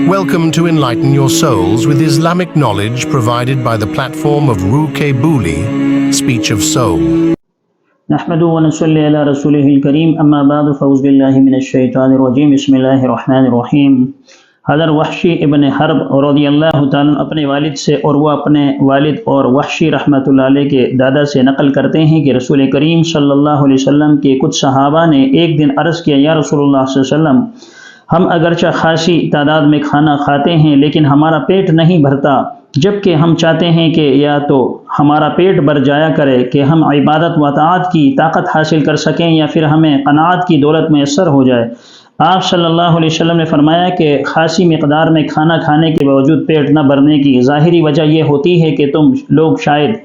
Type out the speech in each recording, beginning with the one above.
Welcome to Enlighten Your Souls with Islamic knowledge provided by the platform of Ruke Buli, Speech of Soul. نحمد و نصلی علی رسولہ الکریم اما بعد فاعوذ باللہ من الشیطان الرجیم بسم اللہ الرحمن الرحیم۔ حضرت وحشی ابن حرب رضی اللہ تعالیٰ اپنے والد سے اور وہ اپنے والد اور وحشی رحمۃ اللہ علیہ کے دادا سے نقل کرتے ہیں کہ رسول کریم صلی اللہ علیہ وسلم کے کچھ صحابہ نے ایک دن عرض کیا، یا رسول اللہ صلی اللہ علیہ وسلم، ہم اگرچہ خاصی تعداد میں کھانا کھاتے ہیں لیکن ہمارا پیٹ نہیں بھرتا، جبکہ ہم چاہتے ہیں کہ یا تو ہمارا پیٹ بھر جایا کرے کہ ہم عبادت و طاعت کی طاقت حاصل کر سکیں، یا پھر ہمیں قناعت کی دولت میسر ہو جائے۔ آپ صلی اللہ علیہ وسلم نے فرمایا کہ خاصی مقدار میں کھانا کھانے کے باوجود پیٹ نہ بھرنے کی ظاہری وجہ یہ ہوتی ہے کہ تم لوگ شاید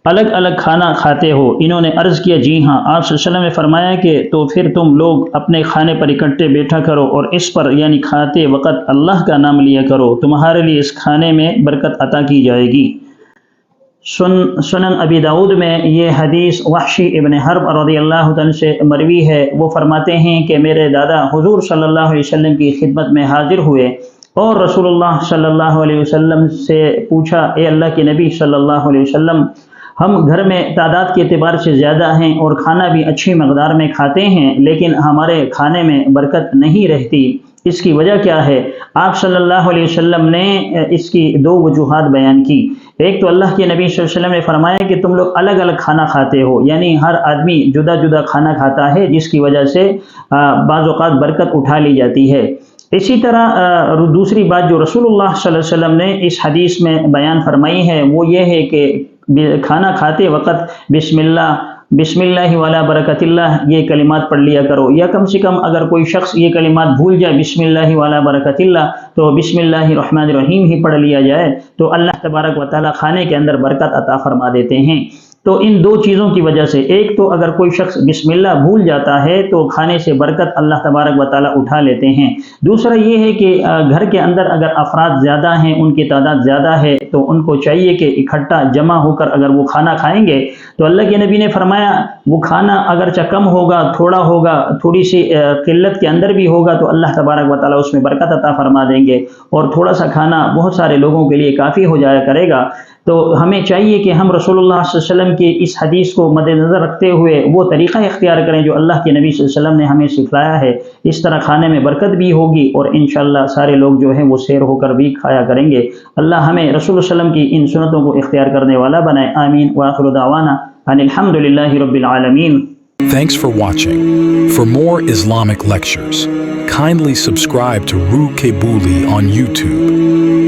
الگ الگ کھانا کھاتے ہو۔ انہوں نے عرض کیا، جی ہاں۔ آپ صلی اللہ علیہ وسلم نے فرمایا کہ تو پھر تم لوگ اپنے کھانے پر اکٹھے بیٹھا کرو اور اس پر یعنی کھاتے وقت اللہ کا نام لیا کرو، تمہارے لیے اس کھانے میں برکت عطا کی جائے گی۔ سنن ابی داؤد میں یہ حدیث وحشی ابن حرب رضی اللہ عنہ سے مروی ہے۔ وہ فرماتے ہیں کہ میرے دادا حضور صلی اللہ علیہ وسلم کی خدمت میں حاضر ہوئے اور رسول اللہ صلی اللہ علیہ وسلم سے پوچھا، اے اللہ کے نبی صلی اللہ علیہ وسلم، ہم گھر میں تعداد کے اعتبار سے زیادہ ہیں اور کھانا بھی اچھی مقدار میں کھاتے ہیں، لیکن ہمارے کھانے میں برکت نہیں رہتی، اس کی وجہ کیا ہے؟ آپ صلی اللہ علیہ وسلم نے اس کی دو وجوہات بیان کی۔ ایک تو اللہ کے نبی صلی اللہ علیہ وسلم نے فرمایا کہ تم لوگ الگ الگ کھانا کھاتے ہو، یعنی ہر آدمی جدا جدا کھانا کھاتا ہے، جس کی وجہ سے بعض اوقات برکت اٹھا لی جاتی ہے۔ اسی طرح دوسری بات جو رسول اللہ صلی اللہ علیہ وسلم نے اس حدیث میں بیان فرمائی ہے وہ یہ ہے کہ کھانا کھاتے وقت بسم اللہ والا برکت اللہ یہ کلمات پڑھ لیا کرو، یا کم سے کم اگر کوئی شخص یہ کلمات بھول جائے بسم اللہ والا برکت اللہ تو بسم اللہ الرحمن الرحیم ہی پڑھ لیا جائے تو اللہ تبارک و تعالی کھانے کے اندر برکت عطا فرما دیتے ہیں۔ تو ان دو چیزوں کی وجہ سے، ایک تو اگر کوئی شخص بسم اللہ بھول جاتا ہے تو کھانے سے برکت اللہ تبارک و تعالی اٹھا لیتے ہیں۔ دوسرا یہ ہے کہ گھر کے اندر اگر افراد زیادہ ہیں، ان کی تعداد زیادہ ہے، تو ان کو چاہیے کہ اکٹھا جمع ہو کر اگر وہ کھانا کھائیں گے تو اللہ کے نبی نے فرمایا وہ کھانا اگرچہ کم ہوگا، تھوڑا ہوگا، تھوڑی سی قلت کے اندر بھی ہوگا تو اللہ تبارک و تعالی اس میں برکت عطا فرما دیں گے، اور تھوڑا سا کھانا بہت سارے لوگوں کے لیے کافی ہو جایا کرے گا۔ تو ہمیں چاہیے کہ ہم رسول اللہ صلی اللہ علیہ وسلم کی اس حدیث کو مد نظر رکھتے ہوئے وہ طریقہ اختیار کریں جو اللہ کے نبی صلی اللہ علیہ وسلم نے ہمیں سکھلایا ہے۔ اس طرح کھانے میں برکت بھی ہوگی اور انشاءاللہ سارے لوگ جو ہیں وہ سیر ہو کر بھی کھایا کریں گے۔ اللہ ہمیں رسول اللہ علیہ وسلم کی ان سنتوں کو اختیار کرنے والا بنائے، آمین۔ وآخر دعوانا ان الحمد للہ رب العالمین۔ Thanks for watching. For more Islamic lectures, kindly subscribe to Ruke Buli on YouTube.